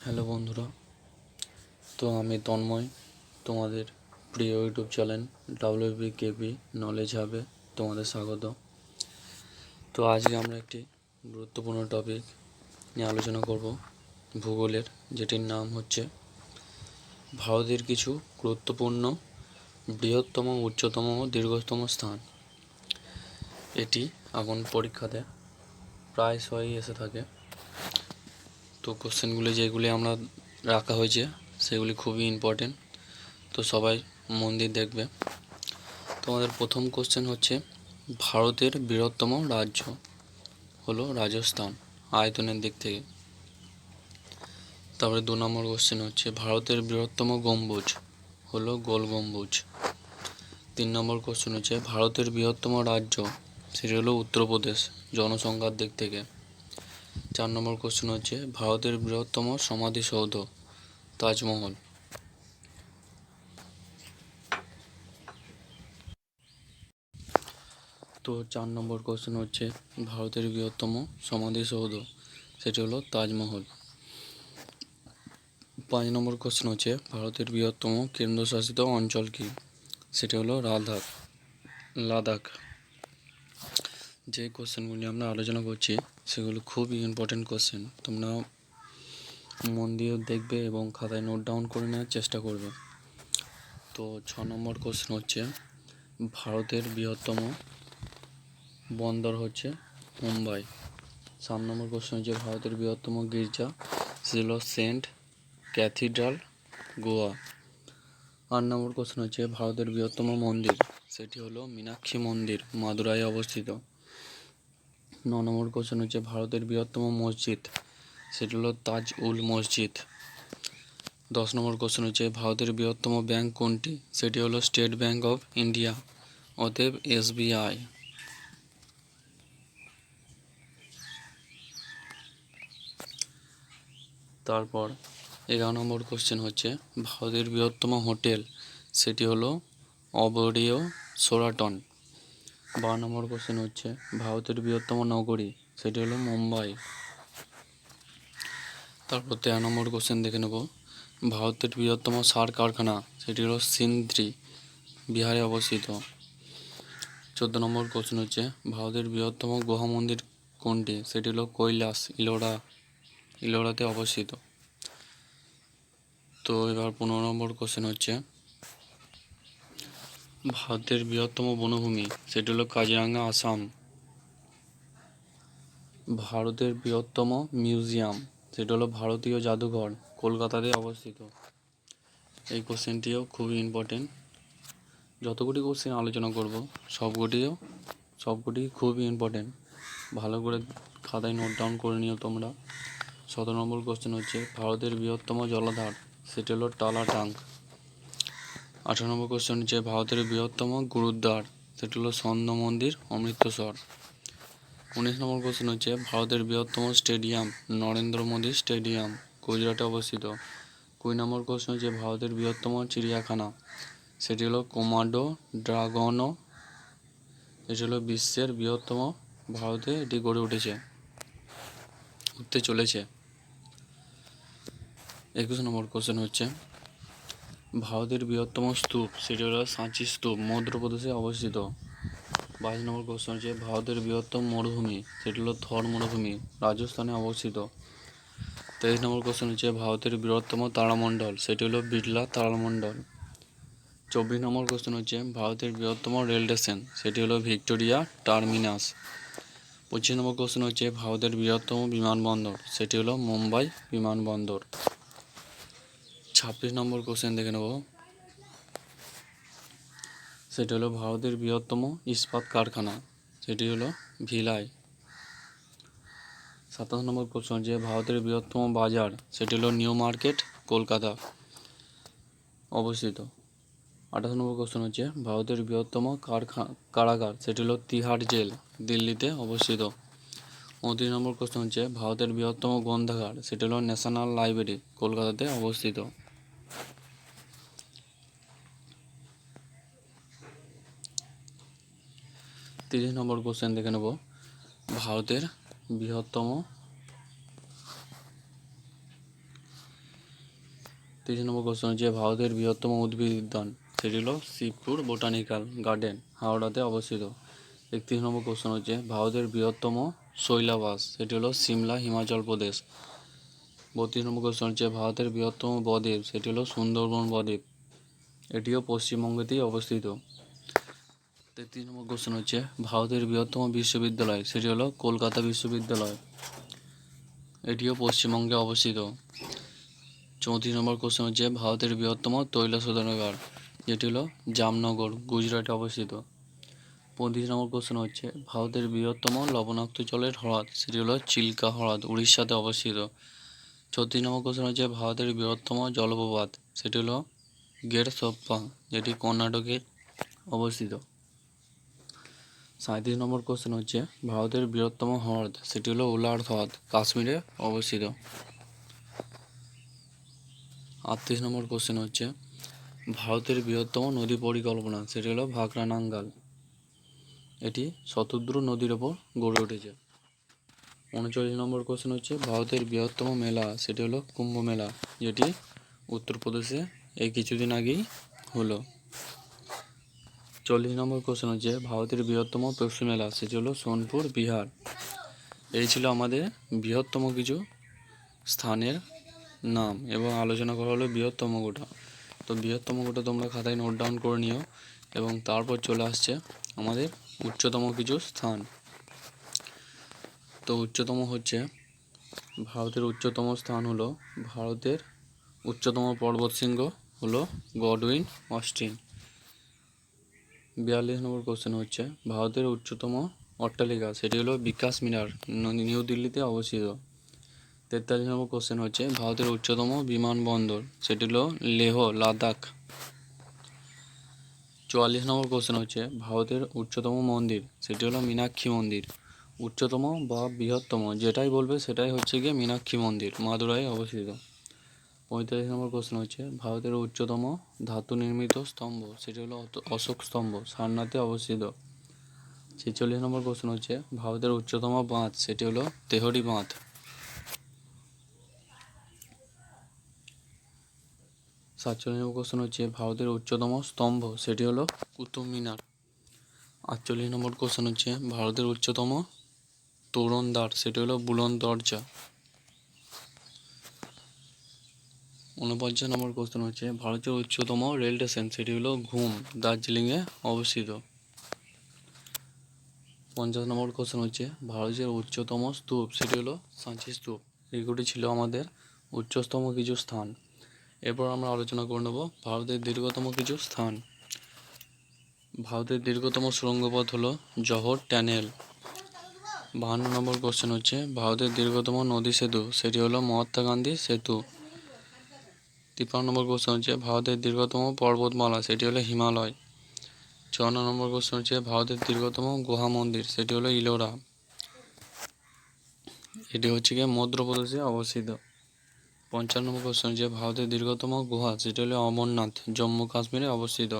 Hello বন্ধুরা, তো আমি তন্ময়, তোমাদের প্রিয় ইউটিউব চ্যানেল WBKB নলেজ হাবে তোমাদের স্বাগত। তো আজকে আমরা একটি গুরুত্বপূর্ণ টপিক নিয়ে আলোচনা করব, ভূগোলের, যেটির নাম হচ্ছে ভারতের কিছু গুরুত্বপূর্ণ বৃহত্তম, উচ্চতম ও দীর্ঘতম স্থান। এটি এখন পরীক্ষাতে প্রায়শই এসে থাকে। তো কোশ্চেনগুলি যেগুলি আমরা রাখা হয়েছে সেগুলি খুবই ইম্পর্টেন্ট, তো সবাই মন দিয়ে দেখবে। তোমাদের প্রথম কোশ্চেন হচ্ছে ভারতের বৃহত্তম রাজ্য হলো রাজস্থান আয়তনের দিক থেকে। তারপরে 2 নম্বর কোশ্চেন হচ্ছে ভারতের বৃহত্তম গম্বুজ হলো গোল গম্বুজ। 3 নম্বর কোশ্চেন হচ্ছে ভারতের বৃহত্তম রাজ্য, সেটি হলো উত্তরপ্রদেশ জনসংখ্যার দিক থেকে। 4 নম্বর কোশ্চেন হচ্ছে ভারতের বৃহত্তম সমাধিসৌধ তাজমহল। তো 4 নম্বর কোশ্চেন হচ্ছে ভারতের বৃহত্তম সমাধিসৌধ, সেটি হলো তাজমহল। 5 নম্বর কোশ্চেন হচ্ছে ভারতের বৃহত্তম কেন্দ্রশাসিত অঞ্চল কি, সেটি হলো লাদাখ। যে কোশ্চেনগুলি আমরা আলোচনা করছি সেগুলো খুবই ইম্পর্টেন্ট কোশ্চেন, তোমরা মন দিয়ে দেখবে এবং খাতায় নোট ডাউন করে নেওয়ার চেষ্টা করবে। তো 6 নম্বর কোশ্চেন হচ্ছে ভারতের বৃহত্তম বন্দর হচ্ছে মুম্বাই। 7 নম্বর কোশ্চেন হচ্ছে ভারতের বৃহত্তম গির্জা, সেটি হলো সেন্ট ক্যাথিড্রাল, গোয়া। 8 নম্বর কোশ্চেন হচ্ছে ভারতের বৃহত্তম মন্দির, সেটি হলো মীনাক্ষী মন্দির, মাদুরাই অবস্থিত। 9 নম্বর কোশ্চেন হচ্ছে ভারতের বৃহত্তম মসজিদ, সেটি হলো তাজ উল মসজিদ। 10 নম্বর কোশ্চেন হচ্ছে ভারতের বৃহত্তম ব্যাংক কোনটি, সেটি হলো স্টেট ব্যাংক অফ ইন্ডিয়া, অতএব SBI। তারপর 11 নম্বর কোশ্চেন হচ্ছে ভারতের বৃহত্তম হোটেল, সেটি হলো অবরিয় শোরাটন। 12 নম্বর কোশ্চেন হচ্ছে ভারতের বৃহত্তম নগরী, সেটি হলো মুম্বাই। তারপর 13 নম্বর কোশ্চেন দেখে নেব ভারতের বৃহত্তম সার কারখানা, সেটি হলো সিন্দ্রি, বিহারে অবস্থিত। 14 নম্বর কোশ্চেন হচ্ছে ভারতের বৃহত্তম গুহা মন্দির কোনটি, সেটি হলো কৈলাস, ইলোরাতে অবস্থিত। তো এবার 15 নম্বর কোশ্চেন হচ্ছে ভারতের বৃহত্তম বনভূমি, সেটি হলো কাজিরাঙ্গা, আসাম। ভারতের বৃহত্তম মিউজিয়াম, সেটা হলো ভারতীয় জাদুঘর, কলকাতাতে অবস্থিত। এই কোশ্চেনটিও খুবই ইম্পর্টেন্ট। যতগুলি কোশ্চেন আলোচনা করব সবকটি খুবই ইম্পর্টেন্ট, ভালো করে খাতায় নোট ডাউন করে নিও তোমরা। 17 নম্বর কোশ্চেন হচ্ছে ভারতের বৃহত্তম জলাধার, সেটি হলো টালাটাং। 18 নম্বর কোশ্চেন হচ্ছে ভারতের বৃহত্তম গুরুদ্বার, সেটি হলো স্বর্ণ মন্দির, অমৃতসর। 19 নম্বর কোশ্চেন হচ্ছে ভারতের বৃহত্তম স্টেডিয়াম, নরেন্দ্র মোদী স্টেডিয়াম, গুজরাটে অবস্থিত। 20 নম্বর কোশ্চেন হচ্ছে ভারতের বৃহত্তম চিড়িয়াখানা, সেটি হলো কোমাডো ড্রাগনো, এটি হলো বিশ্বের বৃহত্তম, ভারতে এটি গড়ে উঠতে চলেছে। 21 নম্বর কোশ্চেন হচ্ছে ভারতের বৃহত্তম স্তূপ, সেটি হলো সাঁচি স্তূপ, মধ্যপ্রদেশে অবস্থিত। 22 নম্বর কোশ্চেন হচ্ছে ভারতের বৃহত্তম মরুভূমি, সেটি হলো থর মরুভূমি, রাজস্থানে অবস্থিত। 23 নম্বর কোশ্চেন হচ্ছে ভারতের বৃহত্তম তারামণ্ডল, সেটি হলো বিড়লা তারামণ্ডল। 24 নম্বর কোশ্চেন হচ্ছে ভারতের বৃহত্তম রেল স্টেশন, সেটি হলো ভিক্টোরিয়া টার্মিনাস। 25 নম্বর কোশ্চেন হচ্ছে ভারতের বৃহত্তম বিমানবন্দর, সেটি হলো মুম্বাই বিমানবন্দর। 26 নম্বর কোশ্চেন দেখে নেব, সেটি হলো ভারতের বৃহত্তম ইস্পাত কারখানা, সেটি হলো ভিলাই। 27 নম্বর কোশ্চেন হচ্ছে ভারতের বৃহত্তম বাজার, সেটি হলো নিউ মার্কেট, কলকাতা অবস্থিত। 28 নম্বর কোশ্চেন হচ্ছে ভারতের বৃহত্তম কারাগার, সেটি হলো তিহাড় জেল, দিল্লিতে অবস্থিত। 29 নম্বর কোশ্চেন হচ্ছে ভারতের বৃহত্তম গ্রন্থাগার, সেটি হলো ন্যাশনাল লাইব্রেরি, কলকাতাতে অবস্থিত। 30 নম্বর কোশ্চেন দেখে নেব ভারতের বৃহত্তম 30 নম্বর কোশ্চেন হচ্ছে ভারতের বৃহত্তম উদ্ভিদ উদ্যান, সেটি হলো শিবপুর বোটানিক্যাল গার্ডেন, হাওড়াতে অবস্থিত। 31 নম্বর কোশ্চেন হচ্ছে ভারতের বৃহত্তম শৈলাবাস, সেটি হলো সিমলা, হিমাচল প্রদেশ। 32 নম্বর কোশ্চেন হচ্ছে ভারতের বৃহত্তম বদ্বীপ, সেটি হলো সুন্দরবন বদ্বীপ, এটিও পশ্চিমবঙ্গতেই অবস্থিত। 33 নম্বর কোশ্চেন হচ্ছে ভারতের বৃহত্তম বিশ্ববিদ্যালয়, সেটি হলো কলকাতা বিশ্ববিদ্যালয়, এটিও পশ্চিমবঙ্গে অবস্থিত। 34 নম্বর কোশ্চেন হচ্ছে ভারতের বৃহত্তম তৈল শোধনাগার, যেটি হলো জামনগর, গুজরাটে অবস্থিত। 35 নম্বর কোশ্চেন হচ্ছে ভারতের বৃহত্তম লবণাক্ত জলের হ্রদ, সেটি হলো চিল্কা হ্রদ, উড়িষ্যাতে অবস্থিত। 36 নম্বর কোশ্চেন হচ্ছে ভারতের বৃহত্তম জলপ্রপাত, সেটি হলো গেরসপ্পা, যেটি কর্ণাটকে অবস্থিত। 37 নম্বর কোশ্চেন হচ্ছে ভারতের বৃহত্তম হ্রদ, সেটি হলো উলার হ্রদ, কাশ্মীরে অবস্থিত। 38 নম্বর কোশ্চেন হচ্ছে ভারতের বৃহত্তম নদী পরিকল্পনা, সেটি হলো ভাকরা নাঙ্গাল, এটি শতদ্রু নদীর ওপর গড়ে উঠেছে। 39 নম্বর কোশ্চেন হচ্ছে ভারতের বৃহত্তম মেলা, সেটি হলো কুম্ভ মেলা, যেটি উত্তরপ্রদেশে এই কিছুদিন আগেই হলো। 40 নম্বর কোশ্চেন হচ্ছে ভারতের বৃহত্তম পশু মেলা, সেটি হলো সোনপুর, বিহার। এই ছিল আমাদের বৃহত্তম কিছু স্থানের নাম এবং আলোচনা করা হলো বৃহত্তম গোটা। তো বৃহত্তম গোটা তোমরা খাতায় নোট ডাউন করে নিও। এবং তারপর চলে আসছে আমাদের উচ্চতম কিছু স্থান। তো উচ্চতম হচ্ছে ভারতের উচ্চতম স্থান হলো ভারতের উচ্চতম পর্বতশৃঙ্গ হলো গডউইন অস্টিন। 42 নম্বর কোশ্চেন হচ্ছে ভারতের উচ্চতম অট্টালিকা, সেটি হলো বিকাশ মিনার, নিউ দিল্লিতে অবস্থিত। 43 নম্বর কোশ্চেন হচ্ছে ভারতের উচ্চতম বিমানবন্দর, সেটি হলো লেহ, লাদাখ। 44 নম্বর কোশ্চেন হচ্ছে ভারতের উচ্চতম মন্দির, সেটি হলো মীনাক্ষী মন্দির। উচ্চতম বা বৃহত্তম যেটাই বলবে সেটাই হচ্ছে গিয়ে মীনাক্ষী মন্দির, মাদুরাই অবস্থিত। 45 নম্বর কোশ্চেন হচ্ছে ভারতের উচ্চতম ধাতু নির্মিত স্তম্ভ, সেটি হলো অশোক স্তম্ভ, সারনাথে অবস্থিত। 46 নম্বর কোশ্চেন হচ্ছে ভারতের উচ্চতম বাঁধ, সেটি হলো তেহরি বাঁধ। 47 নম্বর কোশ্চেন হচ্ছে ভারতের উচ্চতম স্তম্ভ, সেটি হলো কুতুব মিনার। 48 নম্বর কোশ্চেন হচ্ছে ভারতের উচ্চতম তোরণদ্বার, সেটি হলো বুলন্দ দরজা। 49 নম্বর কোশ্চেন হচ্ছে ভারতের উচ্চতম রেল স্টেশন, সেটি হলো ঘুম, দার্জিলিংয়ে অবস্থিত। 50 নম্বর কোশ্চেন হচ্ছে ভারতের উচ্চতম স্তূপ, সেটি হলো সাঁচি স্তূপ। এইগুলি ছিল আমাদের উচ্চতম কিছু স্থান। এরপর আমরা আলোচনা করে নেব ভারতের দীর্ঘতম কিছু স্থান। ভারতের দীর্ঘতম সুড়ঙ্গ পথ হলো জওহর টানেল। 52 নম্বর কোশ্চেন হচ্ছে ভারতের দীর্ঘতম নদী সেতু, সেটি হলো মহাত্মা গান্ধী সেতু। 53 নম্বর কোশ্চেন হচ্ছে ভারতের দীর্ঘতম পর্বতমালা, সেটি হলো হিমালয়। 54 নম্বর কোশ্চেন হচ্ছে ভারতের দীর্ঘতম গুহা মন্দির, সেটি হলো ইলোরা, এটি হচ্ছে গিয়ে মধ্যপ্রদেশে অবস্থিত। 55 নম্বর কোশ্চেন হচ্ছে ভারতের দীর্ঘতম গুহা, সেটি হলো অমরনাথ, জম্মু কাশ্মীরে অবস্থিত।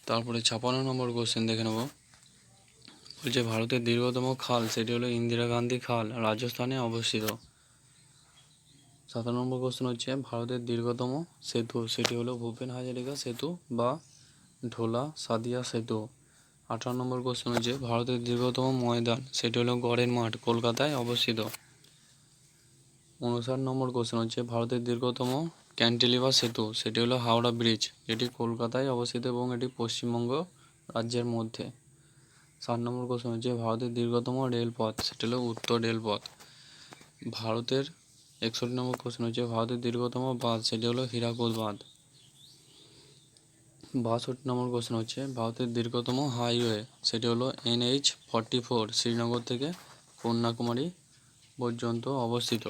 তারপরে 56 নম্বর কোশ্চেন দেখে নেব, বলছে ভারতের দীর্ঘতম খাল, সেটি হলো ইন্দিরা গান্ধী খাল, রাজস্থানে অবস্থিত। 57 নম্বর কোশ্চেন হচ্ছে ভারতের দীর্ঘতম সেতু, সেটি হলো ভূপেন হাজারিকা সেতু বা ঢোলা সাদিয়া সেতু। 58 নম্বর কোশ্চেন হচ্ছে ভারতের দীর্ঘতম ময়দান, সেটি হলো গড়ের মাঠ, কলকাতায় অবস্থিত। 59 নম্বর কোশ্চেন হচ্ছে ভারতের দীর্ঘতম ক্যান্টিলিভার সেতু, সেটি হলো হাওড়া ব্রিজ, এটি কলকাতায় অবস্থিত এবং এটি পশ্চিমবঙ্গ রাজ্যের মধ্যে। 60 নম্বর কোশ্চেন হচ্ছে ভারতের দীর্ঘতম রেলপথ, সেটি হলো উত্তর রেলপথ। ভারতের 61 নম্বর কোশ্চেন হচ্ছে ভারতের দীর্ঘতম বাঁধ, সেটি হলো হীরাকুদ বাঁধ। 62 নম্বর কোশ্চেন হচ্ছে ভারতের দীর্ঘতম হাইওয়ে, সেটি হলো NH-44, শ্রীনগর থেকে কন্যাকুমারী পর্যন্ত অবস্থিত।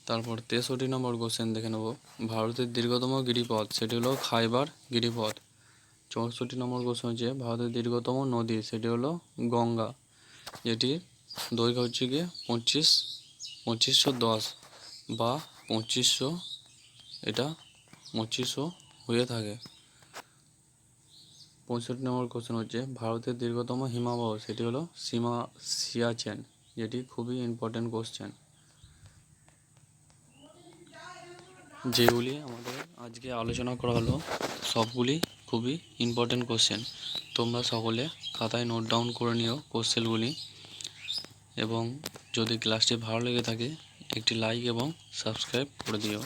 তারপর 63 নম্বর কোশ্চেন দেখে নেব, ভারতের দীর্ঘতম গিরিপথ, সেটি হলো খাইবার গিরিপথ। 64 নম্বর কোশ্চেন হচ্ছে ভারতের দীর্ঘতম নদী, সেটি হলো গঙ্গা, যেটির দৈর্ঘ্য হচ্ছে গিয়ে 2510 বা 2500, এটা 2500 হয়ে থাকে। 65 নম্বর কোশ্চেন হচ্ছে ভারতের দীর্ঘতম হিমবাহ, সেটি হলো সিয়াচেন, যেটি খুবই ইম্পর্টেন্ট কোশ্চেন। যেগুলি আমাদের আজকে আলোচনা করা হলো সবগুলি খুবই ইম্পর্টেন্ট কোশ্চেন। তোমরা সকলে খাতায় নোট ডাউন করে নিও কোশ্চেনগুলি, এবং যদি ক্লাসটি ভালো লেগে থাকে একটি লাইক এবং সাবস্ক্রাইব করে দিও।